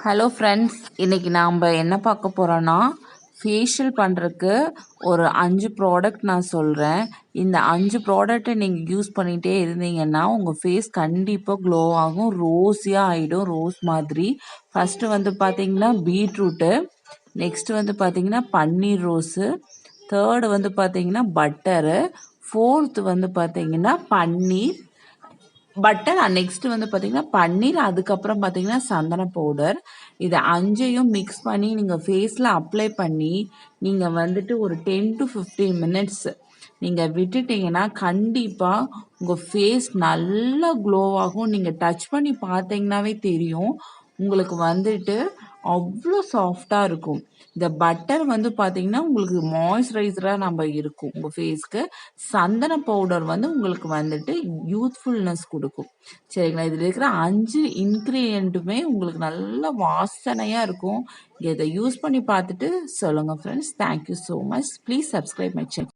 Hello friends, இன்னைக்கு நாம் என்ன பார்க்க போகிறோன்னா ஃபேஷியல் பண்ணுறதுக்கு ஒரு 5 ப்ராடக்ட் நான் சொல்கிறேன். இந்த 5 ப்ராடக்ட்டை நீங்கள் யூஸ் பண்ணிகிட்டே இருந்தீங்கன்னா உங்கள் ஃபேஸ் கண்டிப்பாக க்ளோ ஆகும், ரோஸியாக ஆகிடும், ரோஸ் மாதிரி. ஃபஸ்ட்டு வந்து பார்த்தீங்கன்னா பீட்ரூட்டு, நெக்ஸ்ட்டு வந்து பார்த்தீங்கன்னா பன்னீர் ரோஸு, தேர்டு வந்து பார்த்தீங்கன்னா பட்டரு, ஃபோர்த்து வந்து பார்த்தீங்கன்னா பன்னீர் பட்டர், நெக்ஸ்ட் வந்து பார்த்தீங்கன்னா பன்னீர், அதுக்கப்புறம் பார்த்தீங்கன்னா சந்தன பவுடர். இதை 5ஐயும் மிக்ஸ் பண்ணி நீங்கள் ஃபேஸில் அப்ளை பண்ணி நீங்கள் வந்துட்டு ஒரு 10 to 15 மினிட்ஸ் நீங்கள் விட்டுட்டீங்கன்னா கண்டிப்பாக உங்கள் ஃபேஸ் நல்லா க்ளோ ஆகும். நீங்கள் டச் பண்ணி பார்த்தீங்கன்னாவே தெரியும், உங்களுக்கு வந்துட்டு அவ்வளோ சாஃப்டாக இருக்கும். இந்த பட்டர் வந்து பார்த்தீங்கன்னா உங்களுக்கு மாய்ஸ்சரைசராக நம்ம இருக்கும் உங்கள் ஃபேஸ்க்கு. சந்தன பவுடர் வந்து உங்களுக்கு வந்துட்டு யூத்ஃபுல்னஸ் கொடுக்கும். சரிங்களா, இதில் இருக்கிற 5 இன்க்ரீடியண்ட்டுமே உங்களுக்கு நல்ல வாசனையாக இருக்கும். இதை யூஸ் பண்ணி பார்த்துட்டு சொல்லுங்கள் friends. Thank you so much. Please subscribe my channel.